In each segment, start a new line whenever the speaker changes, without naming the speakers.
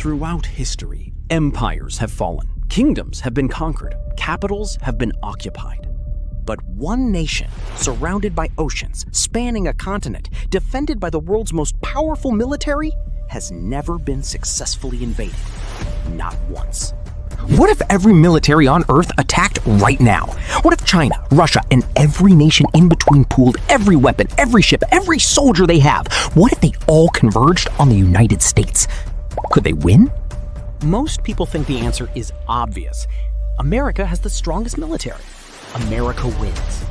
Throughout history, empires have fallen, kingdoms have been conquered, capitals have been occupied.
But one nation, surrounded by oceans, spanning a continent, defended by the world's most powerful military, has never been successfully invaded. Not once. What if every military on Earth attacked right now? What if China, Russia, and every nation in between pooled every weapon, every ship, every soldier they have? What if they all converged on the United States? Could they win?
Most people think the answer is obvious. America has the strongest military. America wins.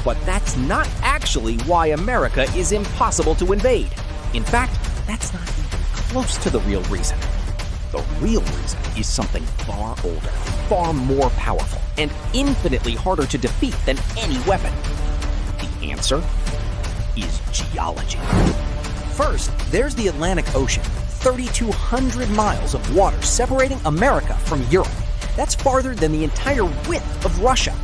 But that's not actually why America is impossible to invade. In fact, that's not even close to the real reason. The real reason is something far older, far more powerful, and infinitely harder to defeat than any weapon. The answer is geology. First, there's the Atlantic Ocean, 3,200 miles of water separating America from Europe. That's farther than the entire width of Russia.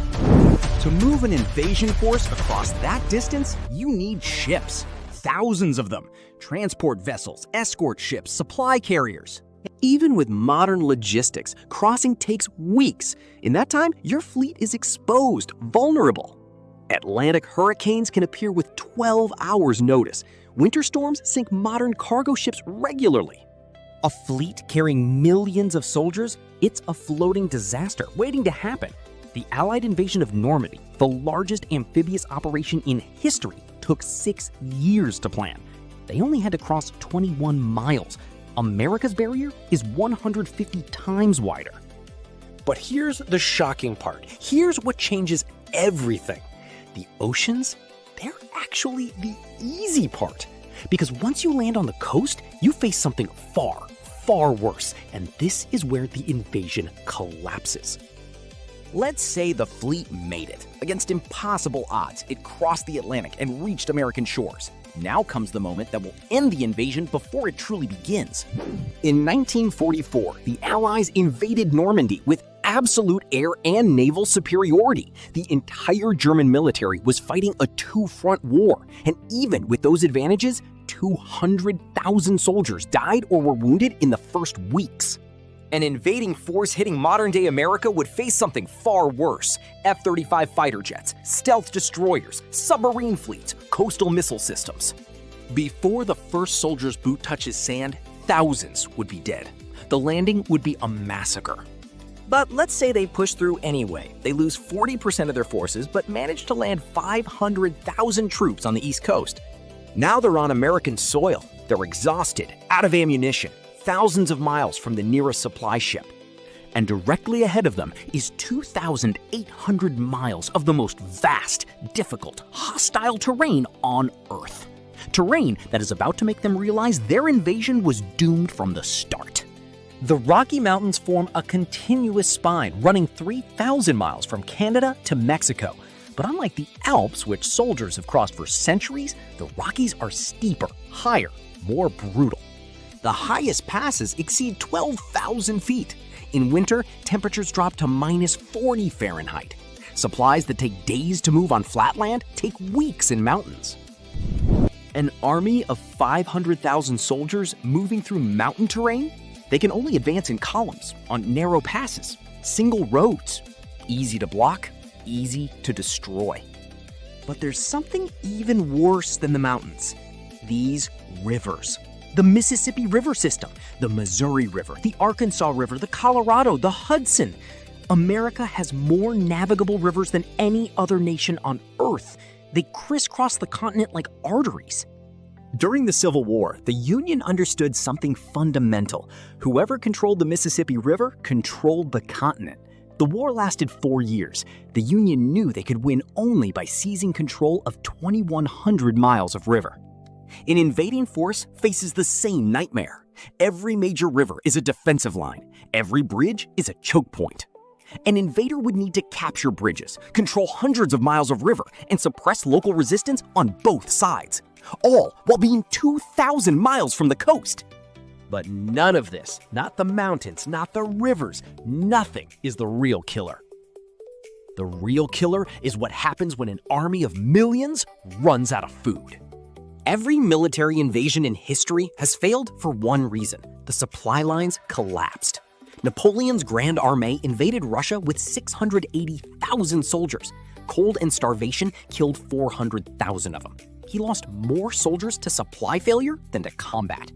To move an invasion force across that distance, you need ships. Thousands of them. Transport vessels, escort ships, supply carriers. Even with modern logistics, crossing takes weeks. In that time, your fleet is exposed, vulnerable. Atlantic hurricanes can appear with 12 hours' notice. Winter storms sink modern cargo ships regularly. A fleet carrying millions of soldiers? It's a floating disaster waiting to happen. The Allied invasion of Normandy, the largest amphibious operation in history, took 6 years to plan. They only had to cross 21 miles. America's barrier is 150 times wider.
But here's the shocking part. Here's what changes everything.
The oceans, they're actually the easy part. Because once you land on the coast, you face something far, far worse. And this is where the invasion collapses. Let's say the fleet made it. Against impossible odds, it crossed the Atlantic and reached American shores. Now comes the moment that will end the invasion before it truly begins. In 1944, the Allies invaded Normandy with absolute air and naval superiority. The entire German military was fighting a two-front war, and even with those advantages, 200,000 soldiers died or were wounded in the first weeks. An invading force hitting modern-day America would face something far worse. F-35 fighter jets, stealth destroyers, submarine fleets, coastal missile systems. Before the first soldier's boot touches sand, thousands would be dead. The landing would be a massacre. But let's say they push through anyway. They lose 40% of their forces, but manage to land 500,000 troops on the East Coast. Now they're on American soil. They're exhausted, out of ammunition, thousands of miles from the nearest supply ship. And directly ahead of them is 2,800 miles of the most vast, difficult, hostile terrain on Earth. Terrain that is about to make them realize their invasion was doomed from the start. The Rocky Mountains form a continuous spine running 3,000 miles from Canada to Mexico. But unlike the Alps, which soldiers have crossed for centuries, the Rockies are steeper, higher, more brutal. The highest passes exceed 12,000 feet. In winter, temperatures drop to -40 Fahrenheit. Supplies that take days to move on flatland take weeks in mountains. An army of 500,000 soldiers moving through mountain terrain? They can only advance in columns, on narrow passes, single roads. Easy to block, easy to destroy. But there's something even worse than the mountains. These rivers. The Mississippi River system, the Missouri River, the Arkansas River, the Colorado, the Hudson. America has more navigable rivers than any other nation on Earth. They crisscross the continent like arteries. During the Civil War, the Union understood something fundamental. Whoever controlled the Mississippi River controlled the continent. The war lasted 4 years. The Union knew they could win only by seizing control of 2,100 miles of river. An invading force faces the same nightmare. Every major river is a defensive line. Every bridge is a choke point. An invader would need to capture bridges, control hundreds of miles of river, and suppress local resistance on both sides, all while being 2,000 miles from the coast. But none of this, not the mountains, not the rivers, nothing is the real killer. The real killer is what happens when an army of millions runs out of food. Every military invasion in history has failed for one reason: the supply lines collapsed. Napoleon's Grand Armée invaded Russia with 680,000 soldiers. Cold and starvation killed 400,000 of them. He lost more soldiers to supply failure than to combat.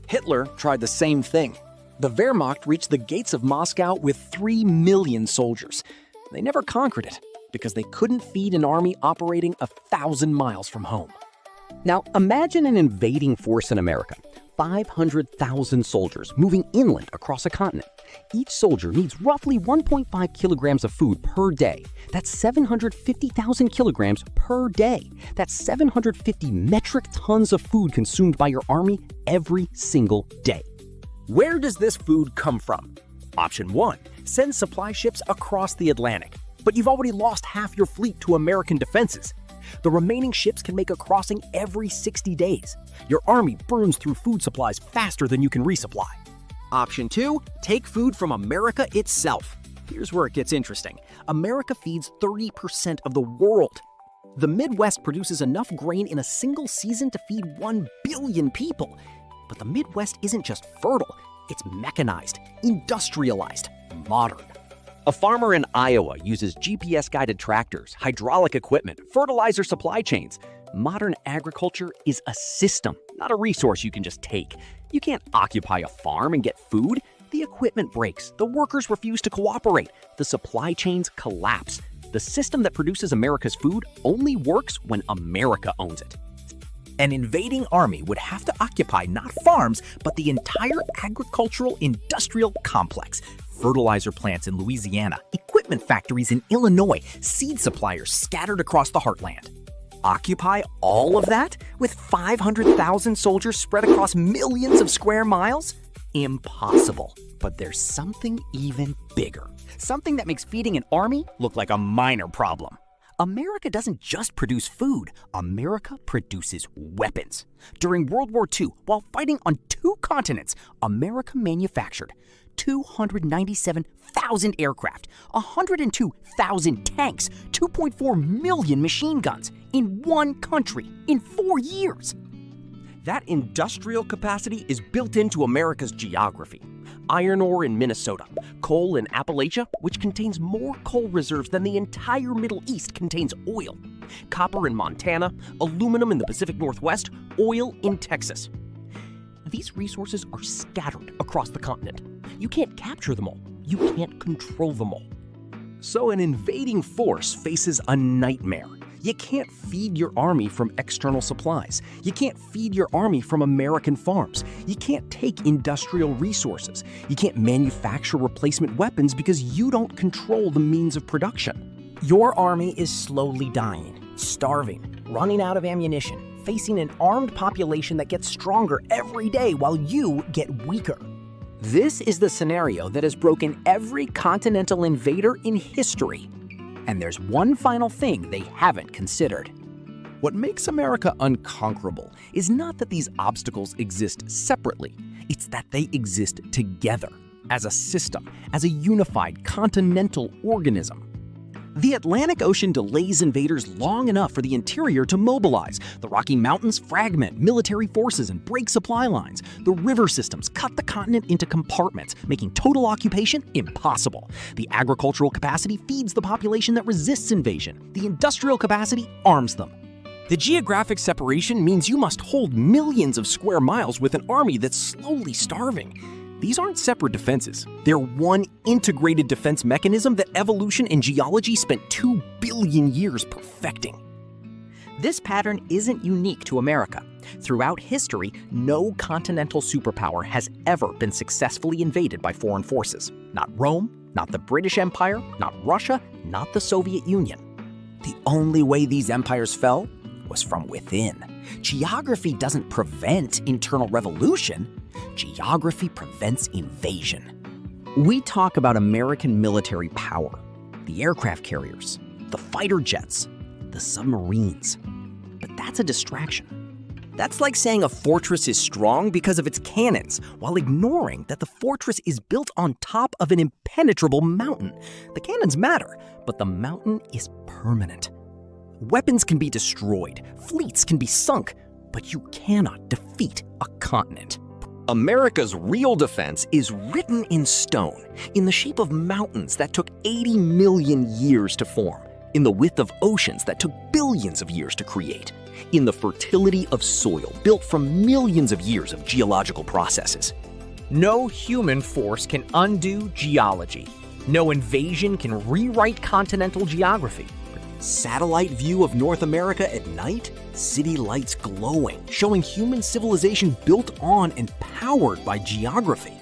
Hitler tried the same thing. The Wehrmacht reached the gates of Moscow with 3 million soldiers. They never conquered it because they couldn't feed an army operating 1,000 miles from home.
Now, imagine an invading force in America. 500,000 soldiers moving inland across a continent. Each soldier needs roughly 1.5 kilograms of food per day. That's 750,000 kilograms per day. That's 750 metric tons of food consumed by your army every single day.
Where does this food come from? Option 1, send supply ships across the Atlantic. But you've already lost half your fleet to American defenses. The remaining ships can make a crossing every 60 days. Your army burns through food supplies faster than you can resupply.
Option 2, take food from America itself. Here's where it gets interesting. America feeds 30% of the world. The Midwest produces enough grain in a single season to feed 1 billion people. But the Midwest isn't just fertile, it's mechanized, industrialized, modern.
A farmer in Iowa uses GPS-guided tractors, hydraulic equipment, fertilizer supply chains. Modern agriculture is a system, not a resource you can just take. You can't occupy a farm and get food. The equipment breaks, the workers refuse to cooperate, the supply chains collapse. The system that produces America's food only works when America owns it.
An invading army would have to occupy not farms, but the entire agricultural industrial complex. Fertilizer plants in Louisiana, equipment factories in Illinois, seed suppliers scattered across the heartland. Occupy all of that with 500,000 soldiers spread across millions of square miles? Impossible. But there's something even bigger. Something that makes feeding an army look like a minor problem. America doesn't just produce food, America produces weapons. During World War II, while fighting on 2 continents, America manufactured 297,000 aircraft, 102,000 tanks, 2.4 million machine guns in one country in 4 years.
That industrial capacity is built into America's geography. Iron ore in Minnesota, coal in Appalachia, which contains more coal reserves than the entire Middle East contains oil. Copper in Montana, aluminum in the Pacific Northwest, oil in Texas. These resources are scattered across the continent. You can't capture them all. You can't control them all. So an invading force faces a nightmare. You can't feed your army from external supplies. You can't feed your army from American farms. You can't take industrial resources. You can't manufacture replacement weapons because you don't control the means of production.
Your army is slowly dying, starving, running out of ammunition, facing an armed population that gets stronger every day while you get weaker. This is the scenario that has broken every continental invader in history. And there's one final thing they haven't considered.
What makes America unconquerable is not that these obstacles exist separately, it's that they exist together, as a system, as a unified continental organism. The Atlantic Ocean delays invaders long enough for the interior to mobilize. The Rocky Mountains fragment military forces and break supply lines. The river systems cut the continent into compartments, making total occupation impossible. The agricultural capacity feeds the population that resists invasion. The industrial capacity arms them. The geographic separation means you must hold millions of square miles with an army that's slowly starving. These aren't separate defenses. They're one integrated defense mechanism that evolution and geology spent 2 billion years perfecting.
This pattern isn't unique to America. Throughout history, no continental superpower has ever been successfully invaded by foreign forces. Not Rome, not the British Empire, not Russia, not the Soviet Union. The only way these empires fell was from within. Geography doesn't prevent internal revolution. Geography prevents invasion. We talk about American military power, the aircraft carriers, the fighter jets, the submarines. But that's a distraction. That's like saying a fortress is strong because of its cannons, while ignoring that the fortress is built on top of an impenetrable mountain. The cannons matter, but the mountain is permanent. Weapons can be destroyed, fleets can be sunk,
but you cannot defeat a continent.
America's real defense is written in stone, in the shape of mountains that took 80 million years to form, in the width of oceans that took billions of years to create, in the fertility of soil built from millions of years of geological processes.
No human force can undo geology. No invasion can rewrite continental geography.
Satellite view of North America at night? City lights glowing, showing human civilization built on and powered by geography.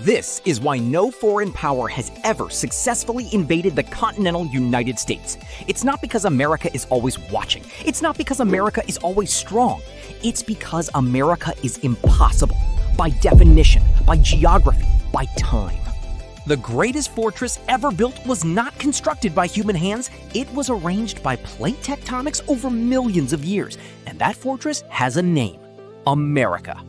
This is why no foreign power has ever successfully invaded the continental United States. It's not because America is always watching. It's not because America is always strong. It's because America is impossible. By definition, by geography, by time. The greatest fortress ever built was not constructed by human hands. It was arranged by plate tectonics over millions of years. And that fortress has a name: America.